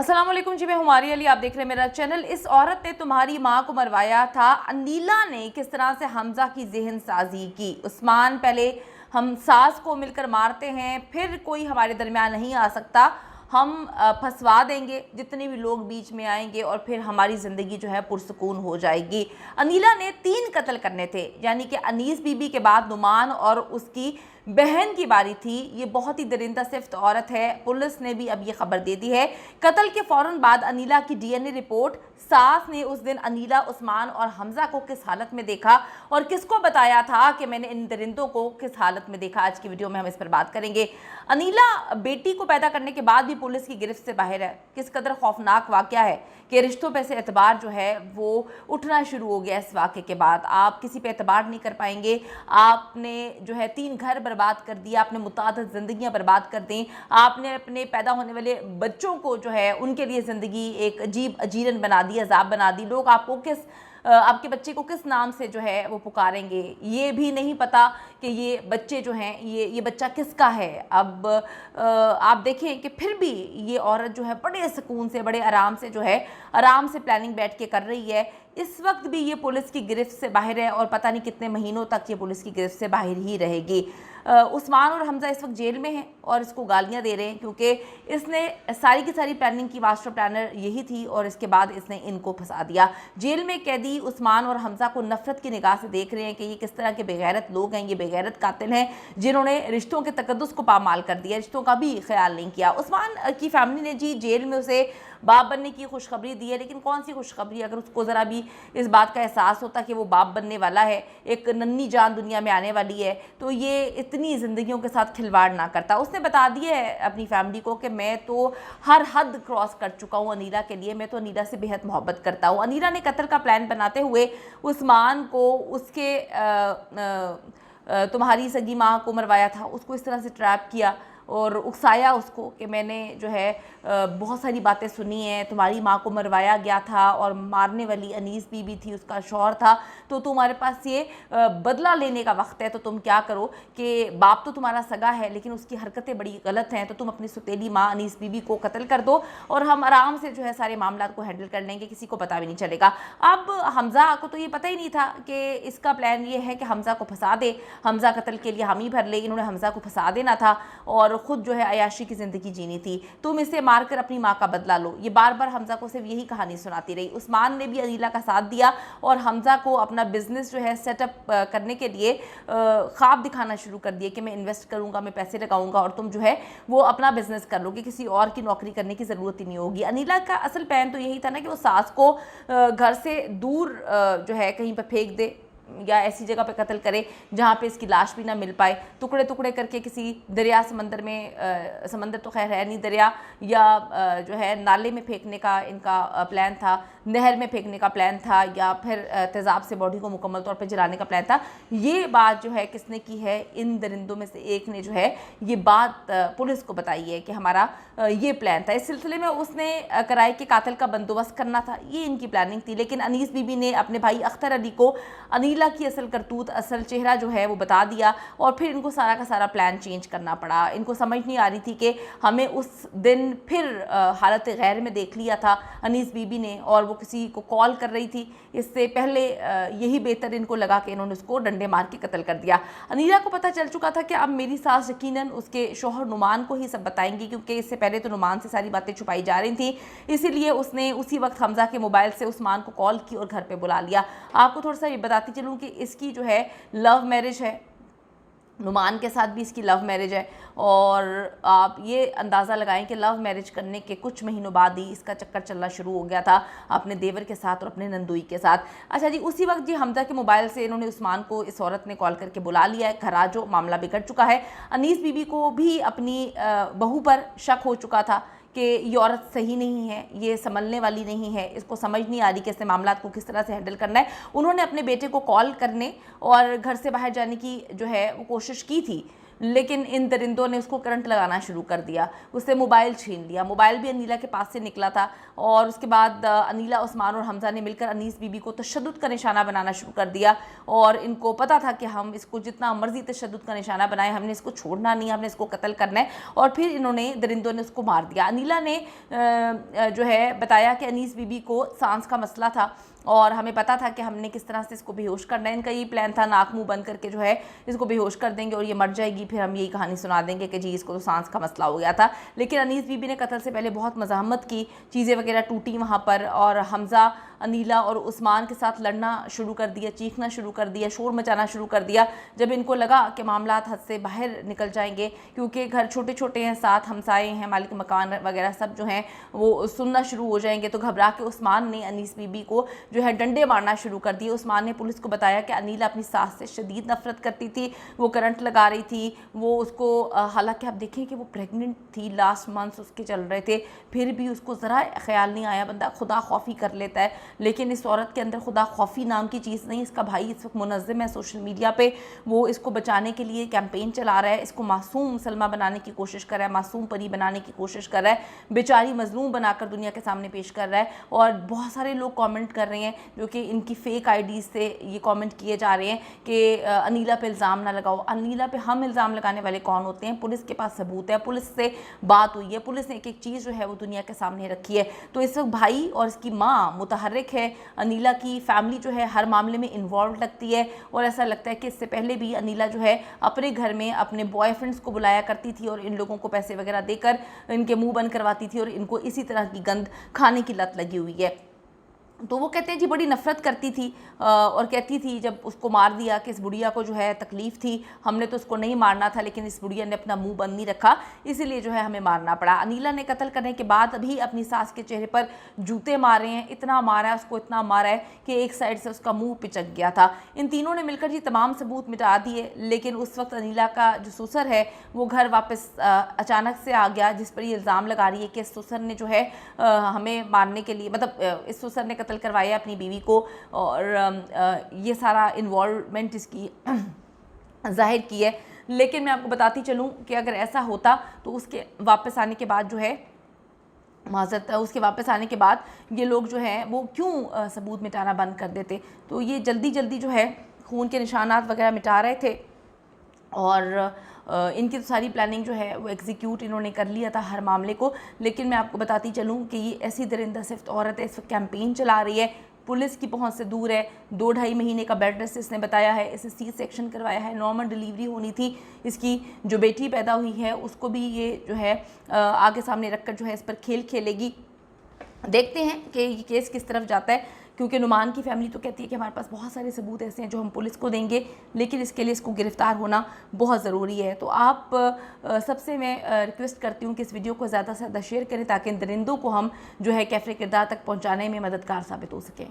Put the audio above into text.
अस्सलाम वालेकुम जी, मैं हुमारी अली, आप देख रहे हैं मेरा चैनल। इस औरत ने तुम्हारी माँ को मरवाया था। अनीला ने किस तरह से हमजा की जहन साजी की। उस्मान, पहले हम सास को मिलकर मारते हैं, फिर कोई हमारे दरमियान नहीं आ सकता, हम फंसवा देंगे जितने भी लोग बीच में आएंगे और फिर हमारी ज़िंदगी जो है पुरसकून हो जाएगी। अनीला ने 3 कत्ल करने थे, यानी कि अनीस बीबी के बाद नुमान और उसकी बहन की बारी थी। ये बहुत ही दरिंदा सिफ्त औरत है। पुलिस ने भी अब ये खबर दे दी है। कत्ल के फ़ौरन बाद अनीला की डीएनए रिपोर्ट, सास ने उस दिन अनीला, उस्मान और हमजा को किस हालत में देखा और किसको बताया था कि मैंने इन दरिंदों को किस हालत में देखा, आज की वीडियो में हम इस पर बात करेंगे। अनीला बेटी को पैदा करने के बाद भी पुलिस की गिरफ्त से बाहर है। किस कदर खौफनाक वाक़या है कि रिश्तों पे से एतबार जो है वो उठना शुरू हो गया इस वाक़े के बाद। आप किसी पे एतबार नहीं कर पाएंगे। आपने जो है 3 घर बर्बाद कर दिया, आपने मुतादिद ज़िंदगियाँ बर्बाद कर दी, आपने अपने पैदा होने वाले बच्चों को जो है उनके लिए ज़िंदगी एक अजीब अजीरन बना दी, अजाब बना दी। लोग आपको आपके बच्चे को किस नाम से जो है वो पुकारेंगे, ये भी नहीं पता कि ये बच्चे जो हैं ये बच्चा किसका है। अब आप देखें कि फिर भी ये औरत जो है बड़े सुकून से, बड़े आराम से जो है आराम से प्लानिंग बैठ के कर रही है। इस वक्त भी ये पुलिस की गिरफ्त से बाहर है और पता नहीं कितने महीनों तक ये पुलिस की गिरफ्त से बाहर ही रहेगी। उस्मान और हमजा इस वक्त जेल में हैं और इसको गालियां दे रहे हैं क्योंकि इसने सारी की सारी प्लानिंग की, मास्टर प्लानर यही थी और इसके बाद इसने इनको फंसा दिया। जेल में कैदी उस्मान और हमजा को नफरत की निगाह से देख रहे हैं कि ये किस तरह के बेगैरत लोग हैं, ये बेगैरत कातिल हैं जिन्होंने रिश्तों के तकद्दुस को पामाल कर दिया, रिश्तों का भी ख्याल नहीं किया। उस्मान की फैमिली ने जी जेल में उसे बाप बनने की खुशखबरी दी है, लेकिन कौन सी खुशखबरी, अगर उसको ज़रा भी इस बात का एहसास होता कि वो बाप बनने वाला है, एक नन्ही जान दुनिया में आने वाली है, तो ये इतनी ज़िंदगियों के साथ खिलवाड़ ना करता। उसने बता दिया है अपनी फैमिली को कि मैं तो हर हद क्रॉस कर चुका हूँ अनीला के लिए, मैं तो अनीला से बेहद मोहब्बत करता हूँ। अनीला ने कत्ल का प्लान बनाते हुए उस्मान को उसके तुम्हारी सगी माँ को मरवाया था, उसको इस तरह से ट्रैप किया और उकसाया उसको कि मैंने जो है बहुत सारी बातें सुनी हैं, तुम्हारी माँ को मरवाया गया था और मारने वाली अनीस बीबी थी, उसका शौहर था, तो तुम्हारे पास ये बदला लेने का वक्त है, तो तुम क्या करो कि बाप तो तुम्हारा सगा है लेकिन उसकी हरकतें बड़ी गलत हैं, तो तुम अपनी सुतेली माँ अनीस बीबी को कत्ल कर दो और हम आराम से जो है सारे मामला को हैंडल कर लेंगे, किसी को पता भी नहीं चलेगा। अब हमजा को तो ये पता ही नहीं था कि इसका प्लान ये है कि हमजा को फंसा दे, हमजा कत्ल के लिए हामी भर ले। इन्होंने हमजा को फंसा देना था और खुद जो है अयाशी की ज़िंदगी जीनी थी। तुम इसे मारकर अपनी माँ का बदला लो, ये बार बार हमजा को सिर्फ यही कहानी सुनाती रही। उस्मान ने भी अनीला का साथ दिया और हमजा को अपना बिजनेस जो है सेटअप करने के लिए ख्वाब दिखाना शुरू कर दिए कि मैं इन्वेस्ट करूँगा, मैं पैसे लगाऊंगा और तुम जो है वो अपना बिजनेस कर लोगे, किसी और की नौकरी करने की ज़रूरत ही नहीं होगी। अनीला का असल प्लान तो यही था ना कि वो सास को घर से दूर जो है कहीं पर फेंक दे या ऐसी जगह पे कत्ल करे जहाँ पे इसकी लाश भी ना मिल पाए, टुकड़े टुकड़े करके किसी दरिया, समंदर में, समंदर तो खैर है नहीं, दरिया या जो है नाले में फेंकने का इनका प्लान था, नहर में फेंकने का प्लान था या फिर तेज़ाब से बॉडी को मुकम्मल तौर पे जलाने का प्लान था। ये बात जो है किसने की है, इन दरिंदों में से एक ने जो है ये बात पुलिस को बताई है कि हमारा ये प्लान था। इस सिलसिले में उसने कराए के कातिल का बंदोबस्त करना था, ये इनकी प्लानिंग थी। लेकिन अनीस बीबी ने अपने भाई अख्तर अली को अनीला की असल करतूत, असल चेहरा जो है वो बता दिया और फिर इनको सारा का सारा प्लान चेंज करना पड़ा। इनको समझ नहीं आ रही थी कि हमें उस दिन फिर हालत गैर में देख लिया था अनीस बीबी ने और वो किसी को कॉल कर रही थी, इससे पहले यही बेहतर इनको लगा कि इन्होंने उसको डंडे मार के कत्ल कर दिया। अनीला को पता चल चुका था कि अब मेरी सास यकीनन उसके शौहर नुमान को ही सब बताएंगी, क्योंकि इससे पहले तो नुमान से सारी बातें छुपाई जा रही थी। इसीलिए उसने उसी वक्त हमजा के मोबाइल से उस्मान को कॉल की और घर पे बुला लिया। आपको थोड़ा सा ये बताती चलूँ कि इसकी जो है लव मैरिज है, नुमान के साथ भी इसकी लव मैरिज है और आप ये अंदाज़ा लगाएं कि लव मैरिज करने के कुछ महीनों बाद ही इसका चक्कर चलना शुरू हो गया था अपने देवर के साथ और अपने नंदुई के साथ। अच्छा जी, उसी वक्त जी हमजा के मोबाइल से इन्होंने उस्मान को, इस औरत ने कॉल करके बुला लिया है। घर आ जो, मामला बिगड़ चुका है। अनीस बीबी को भी अपनी बहू पर शक हो चुका था कि ये औरत सही नहीं है, ये संभलने वाली नहीं है, इसको समझ नहीं आ रही कि इसने मामला को किस तरह से हैंडल करना है। उन्होंने अपने बेटे को कॉल करने और घर से बाहर जाने की जो है वो कोशिश की थी, लेकिन इन दरिंदों ने उसको करंट लगाना शुरू कर दिया, उससे मोबाइल छीन लिया। मोबाइल भी अनीला के पास से निकला था और उसके बाद अनीला, उस्मान और हमज़ा ने मिलकर अनीस बीबी को तशद्दुद का निशाना बनाना शुरू कर दिया और इनको पता था कि हम इसको जितना मर्जी तशद्दुद का निशाना बनाए, हमने इसको छोड़ना नहीं, हमने इसको कत्ल करना है। और फिर इन्होंने, दरिंदों ने उसको मार दिया। अनीला ने जो है बताया कि अनीस बीबी को सांस का मसला था और हमें पता था कि हमने किस तरह से इसको बेहोश करना है। इनका ये प्लान था, नाक मुंह बंद करके जो है इसको बेहोश कर देंगे और ये मर जाएगी, फिर हम यही कहानी सुना देंगे कि जी इसको तो सांस का मसला हो गया था। लेकिन अनीस बीबी ने कत्ल से पहले बहुत मज़ाहमत की, चीज़ें वगैरह टूटी वहाँ पर और हमज़ा, अनीला और उस्मान के साथ लड़ना शुरू कर दिया, चीखना शुरू कर दिया, शोर मचाना शुरू कर दिया। जब इनको लगा कि मामलात हद से बाहर निकल जाएंगे, क्योंकि घर छोटे छोटे हैं, साथ हमसाए हैं, मालिक मकान वगैरह सब जो हैं वो सुनना शुरू हो जाएंगे, तो घबरा के उस्मान ने अनीस बीबी को जो है डंडे मारना शुरू कर दिए। उस्मान ने पुलिस को बताया कि अनीला अपनी सास से शदीद नफरत करती थी, वो करंट लगा रही थी, वो उसको, हालांकि आप देखें कि वो प्रेग्नेंट थी, लास्ट मंथ्स उसके चल रहे थे, फिर भी उसको ज़रा ख्याल नहीं आया। बंदा खुदा खौफी कर लेता है, लेकिन इस औरत के अंदर खुदा खौफी नाम की चीज़ नहीं। इसका भाई इस वक्त मुनज़्ज़म है सोशल मीडिया पे, वो इसको बचाने के लिए कैंपेन चला रहा है, इसको मासूम मुसलमा बनाने की कोशिश कर रहा है, मासूम परी बनाने की कोशिश कर रहा है, बेचारी मजलूम बनाकर दुनिया के सामने पेश कर रहा है। और बहुत सारे लोग कमेंट कर रहे हैं जो कि इनकी फ़ेक आईडीज़ से ये कमेंट किए जा रहे हैं कि अनीला पे इल्ज़ाम ना लगाओ। अनीला पे हम इल्ज़ाम लगाने वाले कौन होते हैं? पुलिस के पास सबूत है, पुलिस से बात हुई है, पुलिस ने एक एक चीज़ जो है वो दुनिया के सामने रखी है। तो इस वक्त भाई और इसकी माँ मुतहर्रिक है, अनीला की फैमिली जो है हर मामले में इन्वॉल्व लगती है और ऐसा लगता है कि इससे पहले भी अनीला जो है अपने घर में अपने बॉयफ्रेंड्स को बुलाया करती थी और इन लोगों को पैसे वगैरह देकर इनके मुंह बंद करवाती थी और इनको इसी तरह की गंद खाने की लत लगी हुई है। तो वो कहते हैं जी बड़ी नफ़रत करती थी और कहती थी जब उसको मार दिया कि इस बुढ़िया को जो है तकलीफ़ थी, हमने तो उसको नहीं मारना था, लेकिन इस बुढ़िया ने अपना मुंह बंद नहीं रखा, इसीलिए जो है हमें मारना पड़ा। अनीला ने कत्ल करने के बाद अभी अपनी सास के चेहरे पर जूते मारे हैं, इतना मारा है उसको, इतना मारा है कि एक साइड से उसका मुँह पिचक गया था। इन तीनों ने मिलकर जी तमाम सबूत मिटा दिए, लेकिन उस वक्त अनीला का जो ससुर है वो घर वापस अचानक से आ गया, जिस पर ये इल्ज़ाम लगा रही है कि इस ससुर ने जो है हमें मारने के लिए, मतलब इस ससुर ने करवाया अपनी बीवी को और ये सारा इन्वॉल्वमेंट इसकी जाहिर की है। लेकिन मैं आपको बताती चलूँ कि अगर ऐसा होता तो उसके वापस आने के बाद जो है उसके वापस आने के बाद ये लोग जो हैं वो क्यों सबूत मिटाना बंद कर देते? तो ये जल्दी जल्दी जो है खून के निशानात वगैरह मिटा रहे थे और इनकी तो सारी प्लानिंग जो है वो एग्जीक्यूट इन्होंने कर लिया था हर मामले को। लेकिन मैं आपको बताती चलूँ कि ये ऐसी दरिंदा सिर्फ औरत है, इस वक्त कैंपेन चला रही है, पुलिस की पहुंच से दूर है। 2-2.5 महीने का बेड रेस्ट इसने बताया है, इसे सी सेक्शन करवाया है, नॉर्मल डिलीवरी होनी थी। इसकी जो बेटी पैदा हुई है उसको भी ये जो है आगे सामने रखकर जो है इस पर खेल खेलेगी। देखते हैं कि ये केस किस तरफ जाता है, क्योंकि नुमान की फैमिली तो कहती है कि हमारे पास बहुत सारे सबूत ऐसे हैं जो हम पुलिस को देंगे, लेकिन इसके लिए इसको गिरफ़्तार होना बहुत ज़रूरी है। तो आप सबसे मैं रिक्वेस्ट करती हूँ कि इस वीडियो को ज़्यादा से ज़्यादा शेयर करें ताकि इन दरिंदों को हम जो है कैफ़े किरदार तक पहुँचाने में मददगार साबित हो सकें।